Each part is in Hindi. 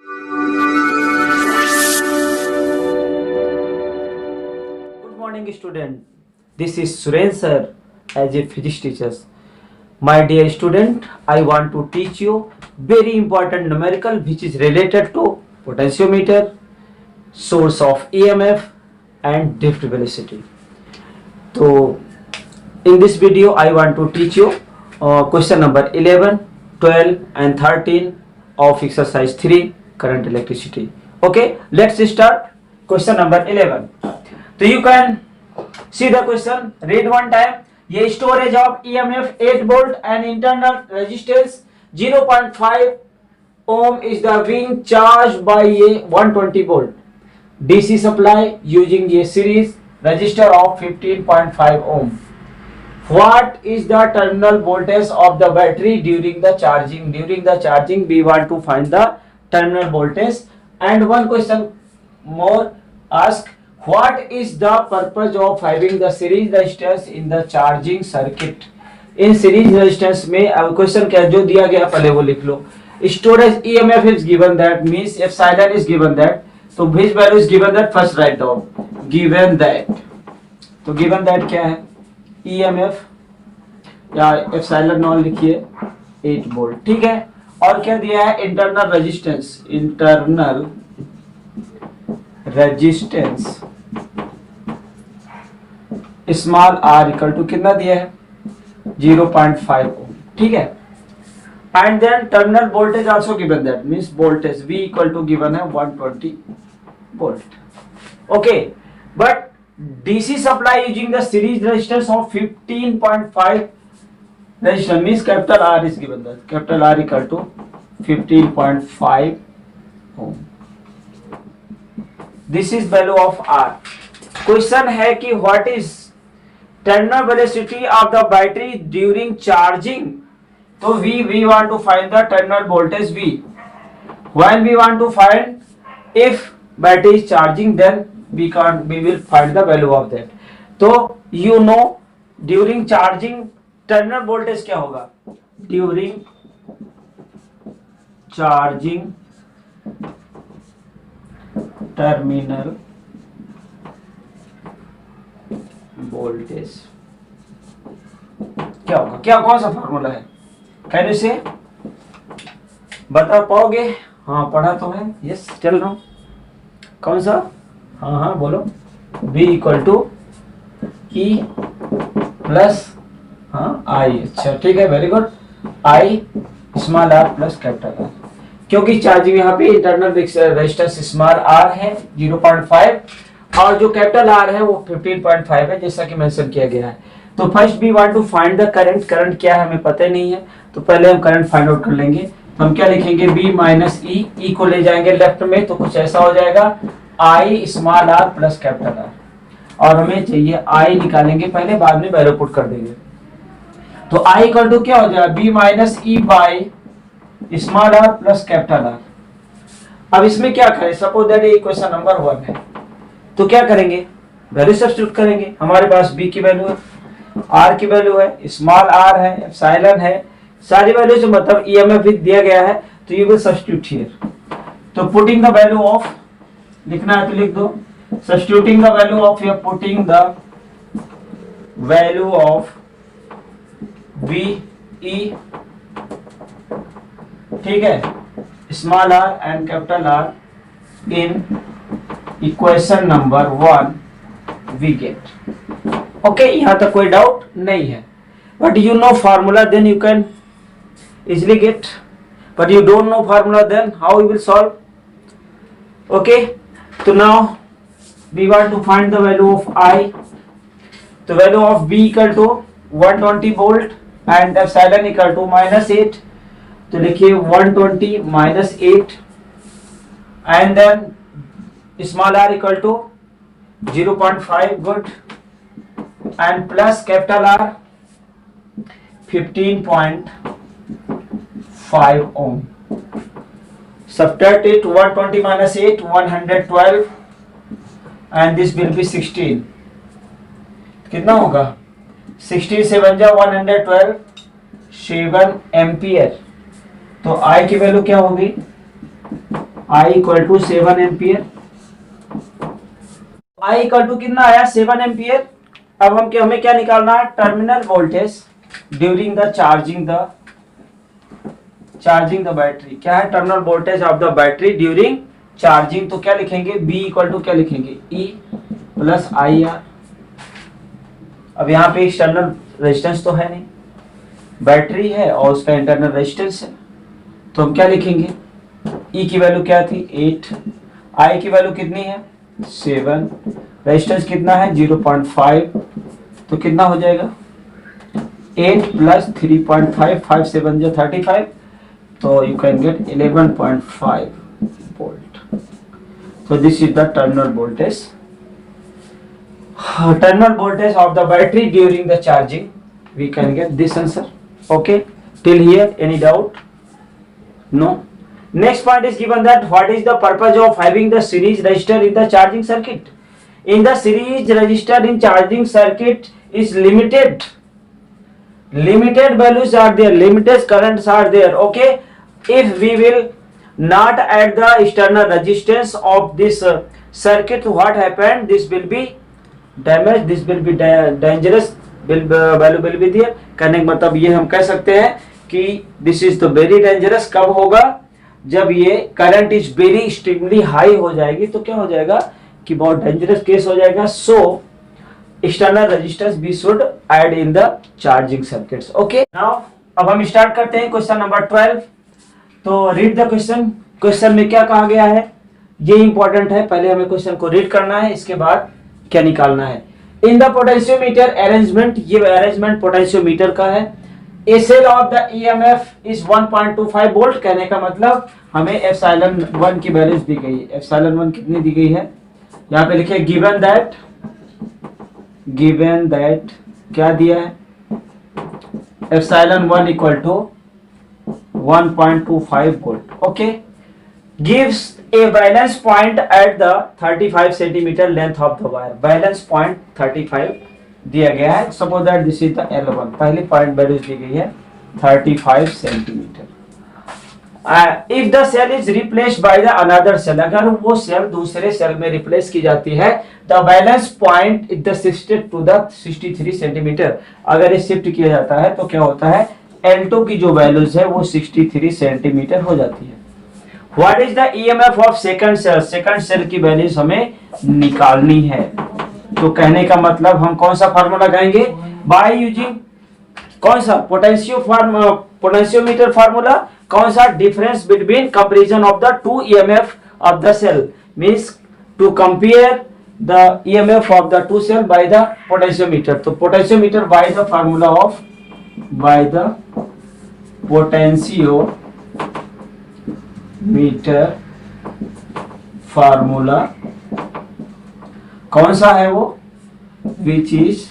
Good morning, student. This is Suren sir as a physics teacher. My dear student, I want to teach you very important numerical which is related to potentiometer, source of EMF and drift velocity. So in this video I want to teach you question number 11, 12 and 13 of exercise 3 current electricity. Okay, let's start question number 11. So you can see the question, read one time. ये storage of EMF 8 volt and internal resistance 0.5 ohm is the being charged by a 120 volt DC supply using a series resistor of 15.5 ohm. What is the terminal voltage of the battery during the charging? During the charging we want to find the terminal voltage. And one question more ask, what is the purpose of having the series resistance in the charging circuit? In series resistance में अब क्वेश्चन क्या जो दिया गया पहले वो लिख लो. Storage EMF is given that means epsilon is given that, so which value is given that first write down. Given that, तो given that क्या है EMF या epsilon नॉन लिखिए 8 वोल्ट, ठीक है. और क्या दिया है internal resistance, internal resistance small r equal to कितना दिया है 0.5 ओम, ठीक है. And then terminal voltage also given that means voltage V equal to given है 120 volt. Okay, but DC supply using the series resistance of 15.5 resistance means capital R is given that capital R equal to 15.5 ohm. This is value of R. Question है कि what is terminal velocity of the battery during charging? तो we want to find the terminal voltage V. When we want to find if battery is charging then we will find the value of that. तो you know during charging terminal voltage क्या होगा? During charging terminal voltage क्या होगा? क्या कौन सा फॉर्मूला है? कैन यू से बता पाओगे? हाँ पढ़ा तो है, यस चल रहा हूँ. कौन सा? हाँ बोलो. V equal to E plus I. अच्छा ठीक है, very good. I small r plus capital R. क्योंकि चार्जिंग यहाँ पे इंटरनल रेजिस्टेंस स्मॉल r है 0.5 और जो कैपिटल R है वो 15.5 है जैसा कि मेंशन किया गया है. तो first we want to find the current. Current क्या है हमें पता नहीं है, तो पहले हम करंट फाइंड आउट कर लेंगे. तो हम क्या लिखेंगे B माइनस ई को ले जाएंगे लेफ्ट में तो कुछ ऐसा हो जाएगा I small r plus capital R. और हमें चाहिए I निकालेंगे पहले, बाद में वैल्यू पुट कर देंगे. तो I इक्वल टू क्या हो जाएगा B minus E by small r plus capital R. अब इसमें क्या करें, सपोज दैट ये क्वेश्चन नंबर 1 है तो क्या करेंगे वैल्यू सब्स्टिट्यूट करेंगे. हमारे पास B की वैल्यू है, R की वैल्यू है, स्मॉल r है, एप्सिलॉन है, सारी वैल्यू से मतलब EMF भी दिया गया है तो यू विल सब्स्टिट्यूट हियर. तो पुटिंग द वैल्यू ऑफ लिखना है तो लिख दो. सब्स्टिट्यूटिंग द वैल्यू ऑफ या putting the value of VE, ठीक है, small r and capital R in equation number 1 we get. Okay, यहां तक कोई डाउट नहीं है. But you know formula then you can easily get, but you don't know formula then how you will solve. Okay, तो now we want to find the value of I. तो value of V equal to 120 volt and epsilon equal to -8. तो लिखिए 120 minus 8 and then small r equal to 0.5 good and plus capital R 15.5 ohm. Subtract it 120 minus 8 112 and this will be 16. कितना होगा 16 से बन जा 112 7 एम्पियर. तो I की वैल्यू क्या होगी I equal to 7 ampere. I equal to कितना आया 7 एम्पियर। अब हमें क्या निकालना है, terminal voltage during the charging the battery. क्या है, terminal voltage of the battery during charging. तो क्या लिखेंगे, B इक्वल टू क्या लिखेंगे, E प्लस IR। अब यहाँ पे एक्सटर्नल रेजिस्टेंस तो है नहीं, बैटरी है और उसका इंटरनल रेजिस्टेंस है, तो हम क्या लिखेंगे, E की वैल्यू क्या थी 8, I की वैल्यू कितनी है 7, रेजिस्टेंस कितना है 0.5, तो कितना हो जाएगा 8 प्लस 3.5, 5 7 जो 35, तो you can get 11.5 volt. So this is the terminal voltage of the battery during the charging. We can get this answer. Okay, till here any doubt? No. Next point is given that what is the purpose of having the series resistor in the charging circuit. In the series resistor in charging circuit is limited values are there, limited currents are there. Okay, if we will not add the external resistance of this circuit, what happened, this will be damaged, this will be dangerous, value will be there। कहने का मतलब ये हम कह सकते हैं कि this is तो very dangerous। कब होगा, जब ये current is very extremely high हो जाएगी, तो क्या हो जाएगा कि बहुत डेंजरस केस हो जाएगा। So external resistance we should add in the charging circuits. Okay, now अब हम स्टार्ट करते हैं क्वेश्चन नंबर 12। तो रीड द क्वेश्चन। क्वेश्चन में क्या कहा गया है ये इंपॉर्टेंट है, पहले हमें क्वेश्चन को रीड करना है, इसके बाद क्या निकालना है। इन द पोटेंशियोमीटर अरेंजमेंट, ये अरेंजमेंट पोटेंशियोमीटर का है। A cell of the EMF is 1.25 volt. कहने का मतलब हमें एप्सिलॉन 1 की वैल्यूज दी गई है। एप्सिलॉन 1 कितनी दी गई है, यहाँ पे लिखे गिवन दैट क्या दिया है, epsilon 1 equal to 1.25 volt. Okay, gives a balance point at the 35 centimeter length of the wire. Balance point 35 दिया गया है। Suppose that this is the L1, पहली पॉइंट वैल्यू दी गई है 35 centimeter. If the cell is replaced by the another cell, अगर वो सेल दूसरे सेल में रिप्लेस की जाती है, the balance point is the shifted to the 63 centimeter. अगर ये शिफ्ट किया जाता है तो क्या होता है, L2 की जो वैल्यूज है वो 63 सेंटीमीटर हो जाती है। What is the EMF of second cell, second cell की वैल्यूज हमें निकालनी है। तो कहने का मतलब हम कौन सा फार्मूला लगाएंगे, बाय यूजिंग कौन सा, पोटेंशियोमीटर फार्मूला। कौन सा, difference between comparison of the two EMF of the cell, means to compare the EMF of the two cell by the potentiometer. तो potentiometer by the formula of, by the potentiometer formula कौन सा है वो, which is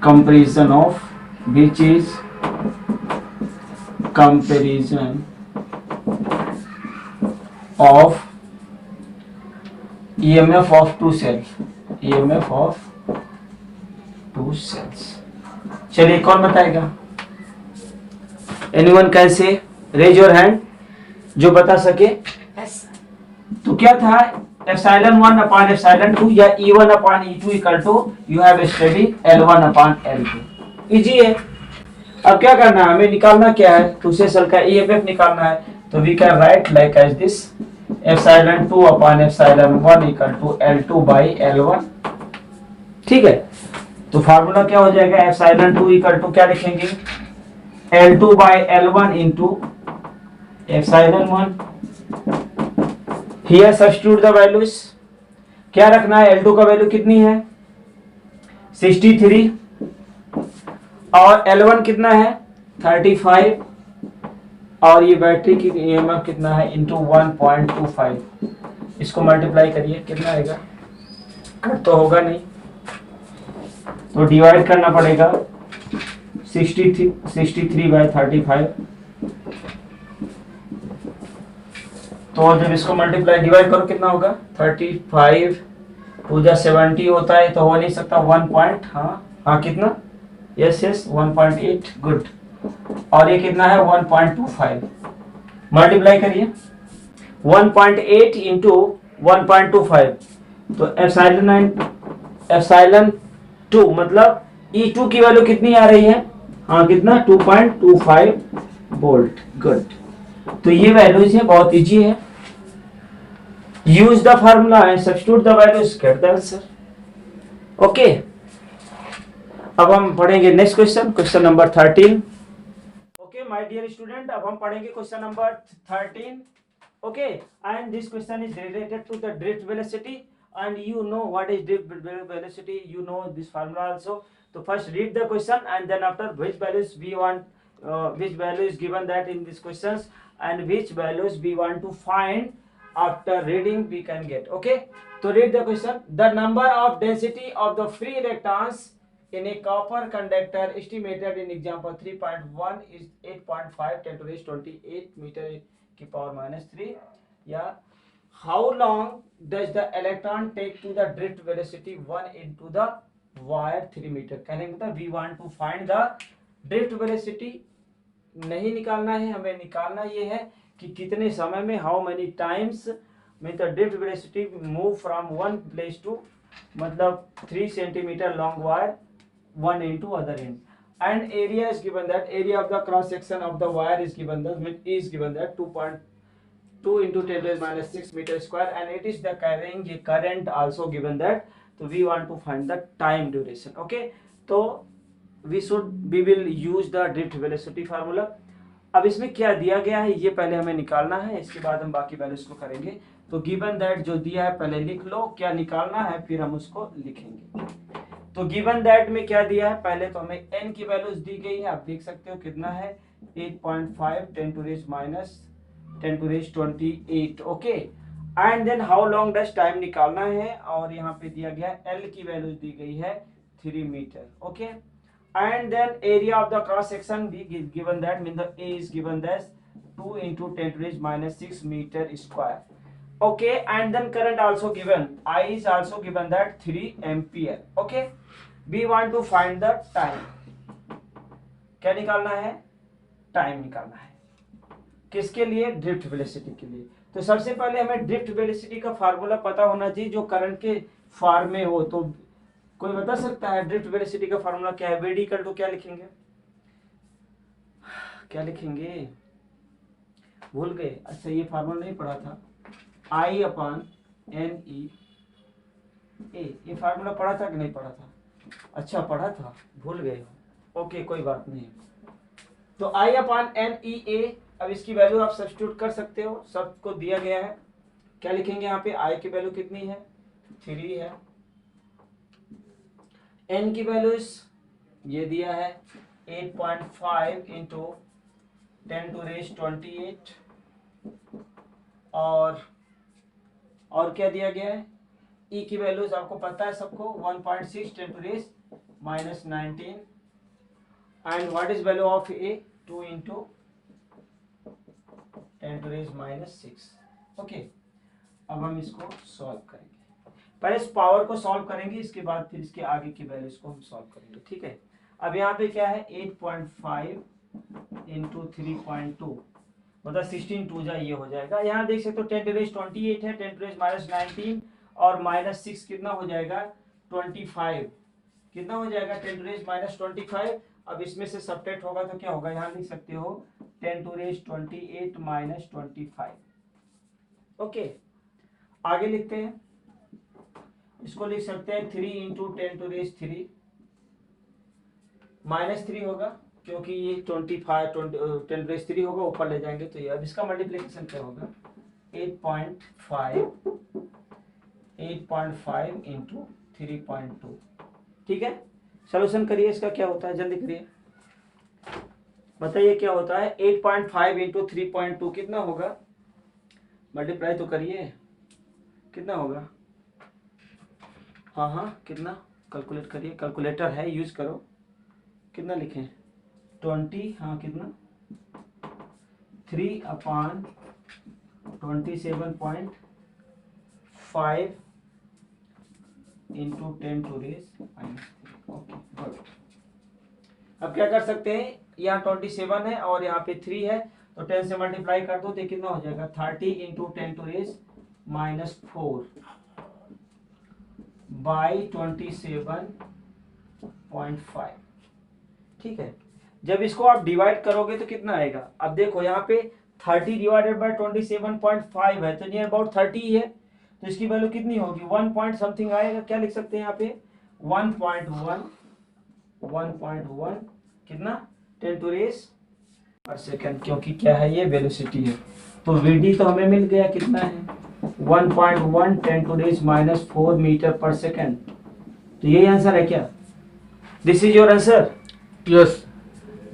comparison of, which is comparison of EMF of two cells, EMF of two cells. चलिए कौन बताएगा, anyone can say, raise your hand जो बता सके। तो क्या था, एप्सिलॉन 1 अपॉन एप्सिलॉन 2 या E1 upon E2 equal to you have study L1 upon L2। Easy है। अब क्या करना है, हमें निकालना क्या है, दूसरे सेल का EMF निकालना है। तो we can write like as this, epsilon 2 upon epsilon 1 equal to L2 by L1। ठीक है, तो फार्मूला क्या हो जाएगा, एप्सिलॉन 2 इक्वल टू क्या लिखेंगे, L2 by L1 into epsilon 1। Here substitute the values, क्या रखना है, L2 का वैल्यू कितनी है 63 और L1 कितना है 35 और ये बैटरी की EMF कितना है इंटू 1.25। इसको मल्टीप्लाई करिए, कितना आएगा, कट तो होगा नहीं, तो डिवाइड करना पड़ेगा 63 बाय 35। तो जब इसको मल्टीप्लाई डिवाइड करो कितना होगा, 35 टू जा 70 होता है, तो हो नहीं सकता 1 पॉइंट, हाँ कितना, यस 1.8, गुड। और ये कितना है 1.25, मल्टीप्लाई करिए 1.8 इंटू 1.25, तो एप्साइलन 2 मतलब E2 की वैल्यू कितनी आ रही है, हाँ कितना 2.25 वोल्ट। गुड, तो ये वैल्यूज है, बहुत इजी है। Use the formula and substitute the values, get the answer. Okay, अब हम पढ़ेंगे next question, question number 13। Okay my dear student, अब हम पढ़ेंगे question number 13। Okay, and this question is related to the drift velocity, and you know what is drift velocity, you know this formula also. So first read the question, and then after which values we want, which value is given that in these questions, and which values we want to find after reading we can get. Okay, so read the question. The number of density of the free electrons in a copper conductor estimated in example 3.1 is 8.5 10 to the 28 meter की power minus 3. Yeah, how long does the electron take to the drift velocity 1 into the wire 3 meter? कहने का मतलब we want to find the drift velocity, नहीं निकालना है हमें, निकालना ये है कि कितने समय में, how many times में the drift velocity move from one place to, मतलब 3 centimeter long wire one end to other end, and area is given that, area of the cross section of the wire is given that, is given that 2 into 10 to the minus 6 meter square, and it is the carrying current also given that. So we want to find the time duration. Okay, so we will use the drift velocity formula. अब इसमें क्या दिया गया है ये पहले हमें निकालना है, इसके बाद हम बाकी वैल्यूज को करेंगे। तो गिवन दैट जो दिया है पहले लिख लो क्या निकालना है, फिर हम उसको लिखेंगे। तो गिवन दैट में क्या दिया है, पहले तो हमें n की वैल्यूज दी गई है, आप देख सकते हो कितना है 8.5 10 to the minus 10 to the 28। Okay, and then how long does time निकालना है, और यहाँ पे दिया गया L की वैल्यू दी गई है 3 metre. Okay, and then area of the cross section भी given that, mean the A is given that 2 into 10 to the minus 6 meter square। Okay, and then current also given, I is also given that 3 ampere। Okay, we want to find the time, क्या निकालना है, टाइम निकालना है, किसके लिए, ड्रिफ्ट वेलोसिटी के लिए। तो सबसे पहले हमें ड्रिफ्ट वेलोसिटी का फार्मूला पता होना चाहिए जो करंट के फॉर्म में हो। तो कोई बता सकता है ड्रिफ्ट वेलोसिटी का फार्मूला क्या है, VD इक्वल टू क्या लिखेंगे, क्या लिखेंगे, भूल गए, अच्छा ये फार्मूला नहीं पढ़ा था, I अपॉन NE A, ये फार्मूला पढ़ा था कि नहीं पढ़ा था, अच्छा पढ़ा था, भूल गए, ओके कोई बात नहीं। तो I अपॉन NE A, अब इसकी वैल्यू आप सब्स्टिट्यूट कर सकते हो, सबको दिया गया है, क्या लिखेंगे यहाँ पे, I की वैल्यू कितनी है 3 है, N की वैल्यूज ये दिया है 8.5 इंटू 10 to the 28, और क्या दिया गया है, E की वैल्यूज आपको पता है सबको 1.6 10 to the minus 19, and what is value of A 2 into 10 to the minus 6। Okay, अब हम इसको सॉल्व करेंगे, पहले इस पावर को सॉल्व करेंगे, इसके बाद फिर इसके आगे की वैल्यूज को हम सॉल्व करेंगे। ठीक है, अब यहाँ पे क्या है 8.5 इंटू 3.2 मतलब 16 2 जा ये हो जाएगा, यहाँ देख सकते हो 10 to the 28 है, 10 to the minus 19 और माइनस 6 कितना हो जाएगा 25, कितना हो जाएगा 10 to the minus 25। अब इसमें से सब्ट्रैक्ट होगा तो क्या होगा, यहाँ लिख सकते हो 10 to the 28 minus 25। ओके, आगे लिखते हैं, इसको लिख सकते हैं 3 इंटू 10 to the 3 माइनस 3 होगा, क्योंकि ये 25 10 to the 3 होगा, ऊपर ले जाएंगे तो ये, अब इसका मल्टीप्लिकेशन क्या होगा 8.5 इंटू 3.2। ठीक है, सोल्यूशन करिए, इसका क्या होता है जल्दी करिए, बताइए क्या होता है, 8.5 इंटू 3.2 कितना होगा, मल्टीप्लाई तो करिए, कितना होगा, हाँ हाँ कितना, कैलकुलेट करिए, कैलकुलेटर है यूज करो, कितना लिखें 20, हाँ कितना 3 upon 27.5 into 10 to the minus 3। Okay good, अब क्या कर सकते हैं, यहाँ 27 है और यहाँ पे 3 है, तो 10 से मल्टीप्लाई कर दो तो कितना हो जाएगा 30 इंटू 10 टू रेज -4 बाई 27.5। ठीक है, जब इसको आप डिवाइड करोगे तो कितना आएगा? अब देखो यहाँ पे 30 डिवाइडेड बाई 27.5 है तो नियर अबाउट 30 ही है, तो इसकी वैल्यू कितनी होगी 1 पॉइंट समथिंग आएगा। क्या लिख सकते हैं यहाँ पे 1.1 कितना 10 टू रेज पर सेकंड, क्योंकि क्या है ये वेलोसिटी है। तो वीडी तो हमें मिल गया कितना है 1.1 10 टू रेज -4 मीटर पर सेकंड। तो यही आंसर है क्या? This is your answer? Yes.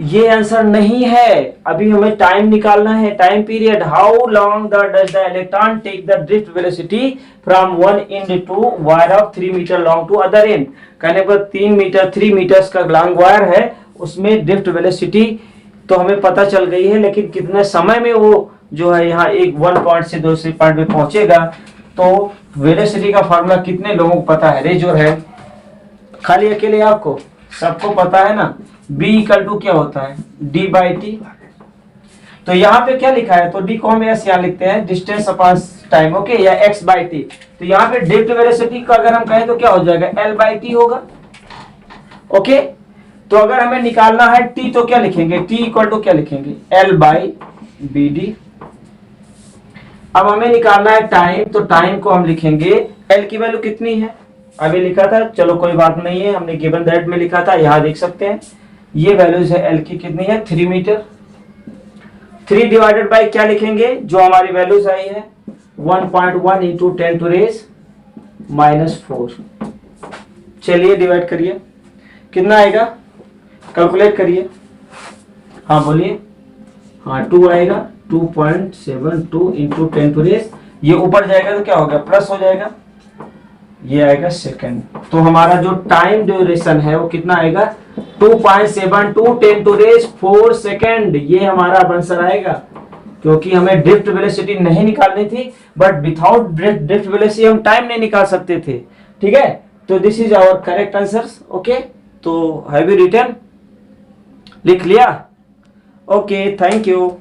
ये आंसर नहीं है, अभी हमें टाइम निकालना है, time period. How long does the electron take the drift velocity from one end to wire of 3 metre long to other end. कहने पर 3 मीटर्स का लॉन्ग वायर है, उसमें ड्रिफ्ट वेलोसिटी तो हमें पता चल गई है, लेकिन कितने समय में वो जो है यहाँ एक 1 पॉइंट से दूसरे पॉइंट पे पहुंचेगा। तो वेलोसिटी का फॉर्मूला कितने लोगों को पता है? Raise your hand. खाली अकेले आपको? सबको पता है ना, B इक्वल टू क्या होता है d/t। तो यहाँ पे क्या लिखा है? तो d को हम यहाँ लिखते हैं डिस्टेंस अपॉन टाइम, ओके, या x/t। तो यहाँ पे ड्रिफ्ट वेलोसिटी का अगर हम कहें तो क्या हो जाएगा L/t होगा, ओके। तो अगर हमें निकालना है t तो क्या लिखेंगे? t इक्वल टू क्या लिखेंगे L/bd। अब हमें निकालना है टाइम, तो टाइम को हम लिखेंगे L की वैल्यू कितनी है अभी लिखा था, चलो कोई बात नहीं है, हमने गिवन दैट में लिखा था, यहाँ देख सकते हैं ये वैल्यूज है L की कितनी है 3 मीटर। 3 डिवाइडेड बाय क्या लिखेंगे जो हमारी वैल्यूज आई है 1.1 इंटू 10 टू रेज -4। चलिए डिवाइड करिए, कितना आएगा कैलकुलेट करिए। हाँ बोलिए। हाँ 2 आएगा 2.72 इंटू 10 टू रेज, ये ऊपर जाएगा तो क्या होगा प्लस हो जाएगा, ये आएगा सेकंड। तो हमारा जो टाइम ड्यूरेशन है वो कितना आएगा 2.72 10 टू रेज 4 सेकंड। ये हमारा आंसर आएगा, क्योंकि हमें ड्रिफ्ट वेलोसिटी नहीं निकालनी थी, बट विदाउट ड्रिफ्ट वेलोसिटी हम टाइम नहीं निकाल सकते थे। ठीक है, तो this is our correct answer, okay. तो हैव यू रिटन? लिख लिया? Okay, thank you.